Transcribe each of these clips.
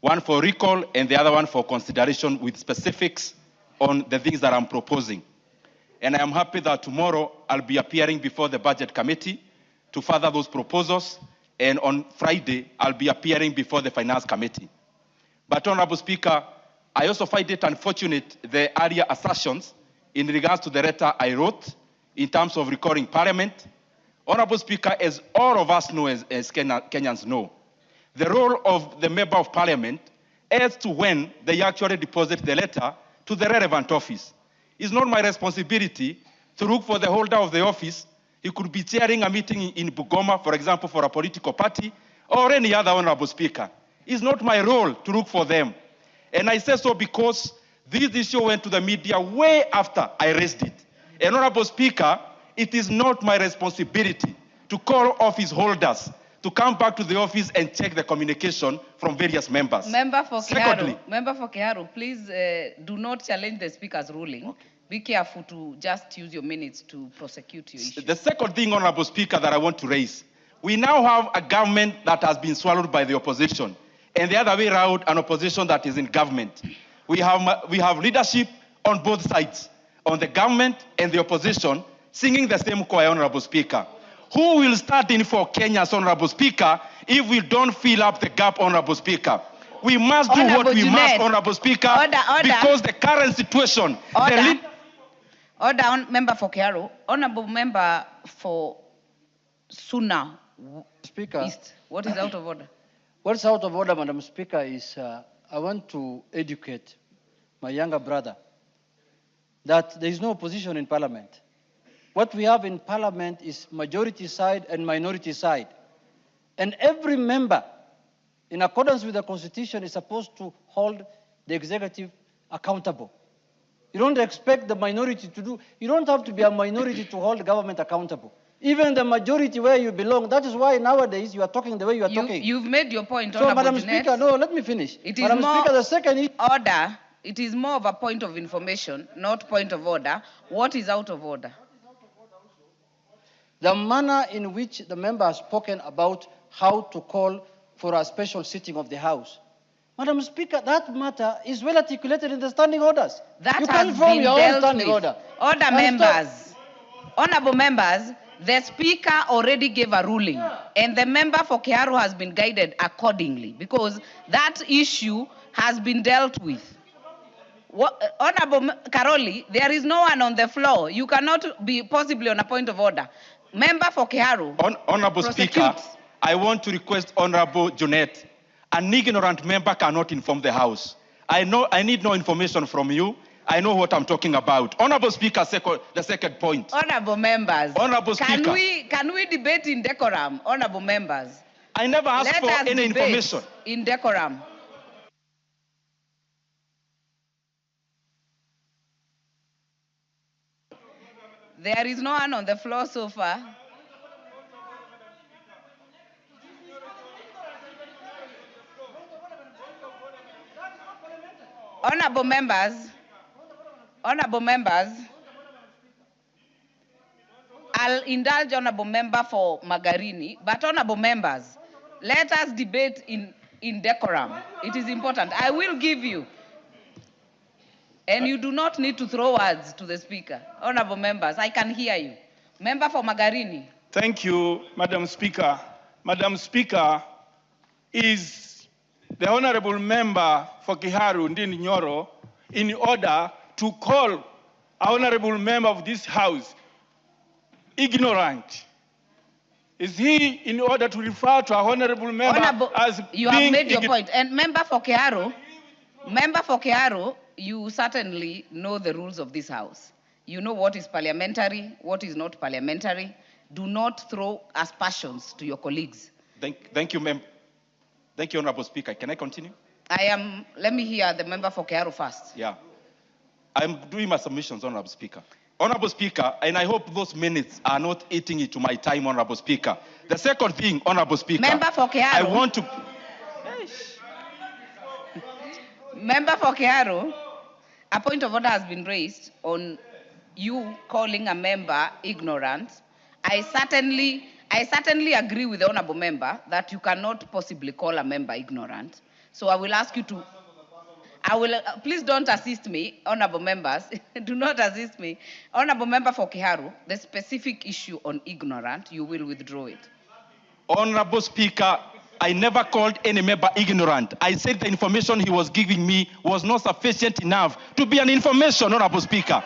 one for recall and the other one for consideration with specifics on the things that I'm proposing. And I am happy that tomorrow I'll be appearing before the Budget Committee to further those proposals, and on Friday I'll be appearing before the Finance Committee. But Honorable Speaker, I also find it unfortunate the earlier assertions in regards to the letter I wrote in terms of recalling Parliament. Honorable Speaker, as all of us know, as Kenyans know, the role of the Member of Parliament as to when they actually deposit the letter to the relevant office. It's not my responsibility to look for the holder of the office. He could be chairing a meeting in Bugoma, for example, for a political party, or any other Honorable Speaker. It's not my role to look for them. And I say so because this issue went to the media way after I raised it. And Honorable Speaker, it is not my responsibility to call office holders to come back to the office and check the communication from various members. Member for Kiharu, please do not challenge the Speaker's ruling. Okay. Be careful to just use your minutes to prosecute your issue. The second thing, Honorable Speaker, that I want to raise, we now have a government that has been swallowed by the opposition, and the other way around, an opposition that is in government. We have leadership on both sides, on the government and the opposition, singing the same choir, Honorable Speaker. Who will stand in for Kenya's, Honorable Speaker, if we don't fill up the gap, Honorable Speaker? We must do what we must, Honorable Speaker, because the current situation... Order, Member for Kiharu. Honorable Member for Suna Speaker, East. What is out of order? What's out of order, Madam Speaker, is I want to educate my younger brother that there is no opposition in Parliament. What we have in Parliament is majority side and minority side. And every member, in accordance with the Constitution, is supposed to hold the executive accountable. You don't expect the minority to do, you don't have to be a minority to hold the government accountable. Even the majority where you belong, that is why nowadays you are talking the way you are talking. You've made your point, So, Madam Speaker, no, let me finish. It is Madam Speaker, the second order, it is more of a point of information, not point of order. What is out of order? The manner in which the member has spoken about how to call for a special sitting of the House. Madam Speaker, that matter is well articulated in the standing orders. That you has can form been your dealt own standing with. order. Order, members. Honorable members, the Speaker already gave a ruling, and the member for Kiharu has been guided accordingly because that issue has been dealt with. Honorable Karoli, there is no one on the floor. You cannot be possibly on a point of order. Member for Kiharu. Honorable Speaker, I want to request Honorable Junet. An ignorant member cannot inform the House. I need no information from you. I know what I'm talking about. Honorable Speaker, the second point. Honorable members. Honorable Speaker. Can we debate in decorum, honorable members? I never asked for any information. In decorum. There is no one on the floor so far. Honorable members, I'll indulge honorable member for Magarini, but honorable members, let us debate in decorum. It is important. I will give you. And you do not need to throw words to the Speaker. Honorable members, I can hear you. Member for Magarini. Thank you, Madam Speaker. Madam Speaker, is the honorable member for Kiharu, Ndindi Nyoro, in order to call an honorable member of this House ignorant? Is he in order to refer to an honorable member as you have made your point. And member for Kiharu, you certainly know the rules of this House. You know what is parliamentary, what is not parliamentary. Do not throw aspersions to your colleagues. Thank you, ma'am. Thank you, Honorable Speaker. Can I continue? Let me hear the member for Kiharu first. Yeah. I'm doing my submissions, Honorable Speaker. Honorable Speaker, and I hope those minutes are not eating into my time, Honorable Speaker. The second thing, Honorable Speaker. Member for Kiharu. I want to... Member for Kiharu, a point of order has been raised on you calling a member ignorant. I I certainly agree with the honorable member that you cannot possibly call a member ignorant. So I will ask you to, please don't assist me, honorable members. Do not assist me. Honorable member for Kiharu, the specific issue on ignorant, you will withdraw it. Honorable Speaker, I never called any member ignorant. I said the information he was giving me was not sufficient enough to be an information, Honorable Speaker.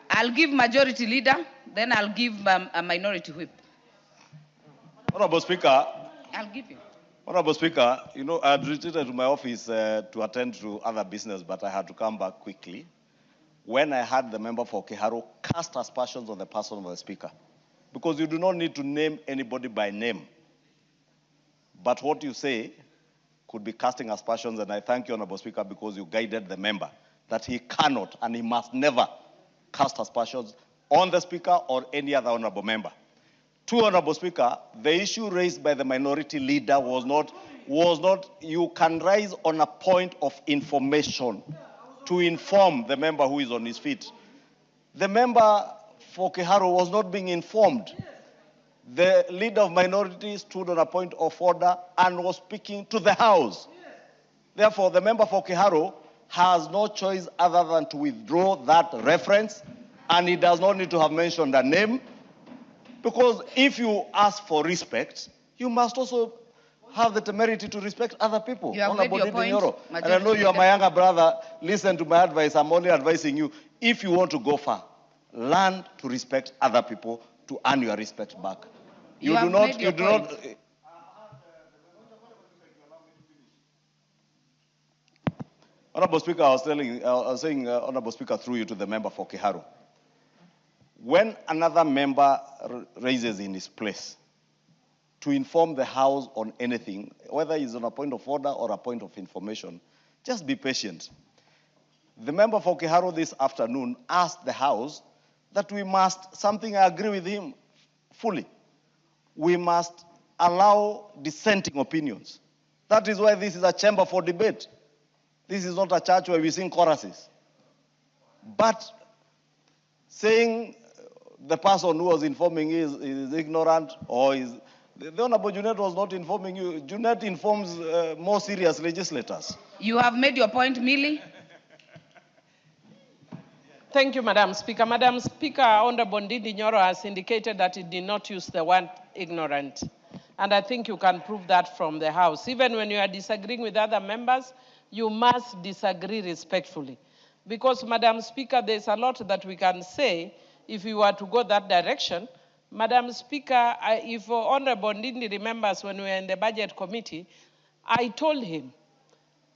I'll give majority leader, then I'll give a minority whip. Honorable Speaker. I'll give you. Honorable Speaker, you know, I had retreated to my office to attend to other business, but I had to come back quickly when I heard the member for Kiharu cast aspersions on the person of the Speaker. Because you do not need to name anybody by name. But what you say could be casting aspersions, and I thank you, Honorable Speaker, because you guided the member that he cannot and he must never cast aspersions on the Speaker or any other honorable member. Two, Honorable Speaker, the issue raised by the minority leader was not you can rise on a point of information to inform the member who is on his feet. The member for Kiharu was not being informed. The leader of minority stood on a point of order and was speaking to the House. Therefore, the member for Kiharu has no choice other than to withdraw that reference, and he does not need to have mentioned a name, because if you ask for respect, you must also have the temerity to respect other people. You have made your point, And I know you are my younger brother. Listen to my advice. I'm only advising you. If you want to go far, learn to respect other people to earn your respect back. You do not. Honorable Speaker, I was saying, Honorable Speaker, through you to the member for Kiharu. When another member raises in his place to inform the House on anything, whether it's on a point of order or a point of information, just be patient. The member for Kiharu this afternoon asked the House that we must, something I agree with him fully, we must allow dissenting opinions. That is why this is a chamber for debate. This is not a church where we sing choruses. But saying the person who was informing is ignorant or is... The Honorable Junet was not informing you. Junet informs more serious legislators. You have made your point, Millie. Thank you, Madam Speaker. Madam Speaker, Honorable Ndindi Nyoro has indicated that he did not use the word ignorant. And I think you can prove that from the House. Even when you are disagreeing with other members, you must disagree respectfully. Because, Madam Speaker, there's a lot that we can say if we were to go that direction. Madam Speaker, if Honorable Ndindi remembers when we were in the Budget Committee, I told him,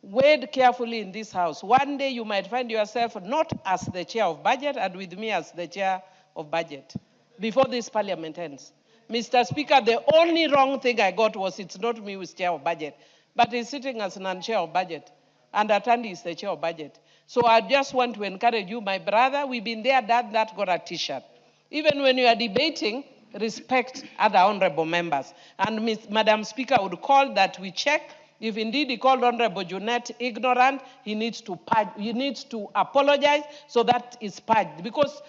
wade carefully in this House. One day you might find yourself not as the chair of budget and with me as the chair of budget before this parliament ends. Mr. Speaker, the only wrong thing I got was it's not me who's chair of budget, but he's sitting as non-chair of budget, and Atandi is the chair of budget. So I just want to encourage you, my brother, we've been there, done that, got a t-shirt. Even when you are debating, respect other honorable members. And Madam Speaker would call that we check. If indeed he called Honorable Junet ignorant, he needs to apologize so that is purged. Because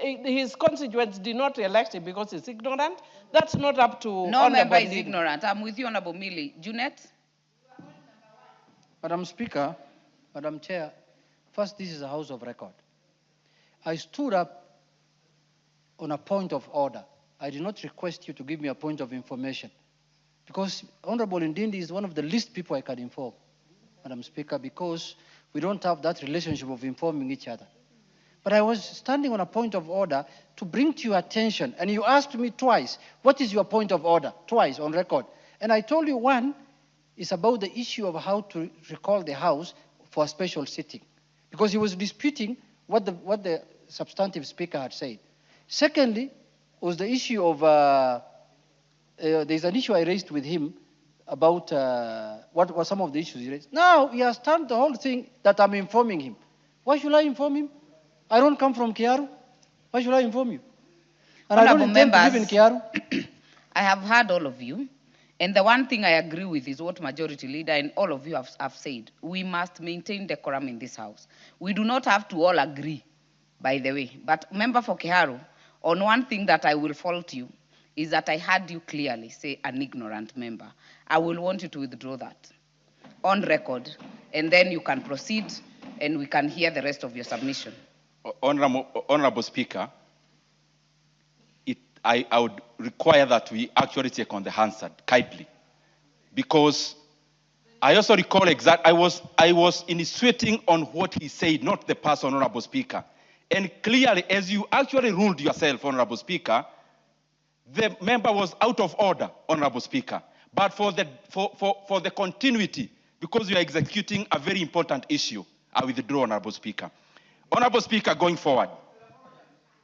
his constituents did not elect him because he's ignorant. That's not up to No member is ignorant. I'm with you, Honorable Millie. Junet? Madam Speaker, Madam Chair, first, this is a House of Record. I stood up on a point of order. I did not request you to give me a point of information, because Honorable Ndindi is one of the least people I can inform, Madam Speaker, because we don't have that relationship of informing each other. But I was standing on a point of order to bring to your attention, and you asked me twice, what is your point of order? Twice on record. And I told you one is about the issue of how to recall the House for a special sitting, because he was disputing what the substantive speaker had said. Secondly, was the issue of, there's an issue I raised with him about what were some of the issues he raised. Now he has turned the whole thing that I'm informing him. Why should I inform him? I don't come from Kiaru. Why should I inform you? And I don't intend to live in Kiaru. I have heard all of you. And the one thing I agree with is what Majority Leader and all of you have said. We must maintain decorum in this House. We do not have to all agree, by the way. But Member for Kiharu, on one thing that I will fault you is that I heard you clearly say an ignorant member. I will want you to withdraw that on record, and then you can proceed and we can hear the rest of your submission. Honorable Speaker, I would require that we actually take on the answer kindly, because I also recall I was insinuating on what he said, not the person, Honorable Speaker. And clearly, as you actually ruled yourself, Honorable Speaker, the member was out of order, Honorable Speaker. But for the continuity, because you are executing a very important issue, I withdraw, Honorable Speaker. Honorable Speaker, going forward,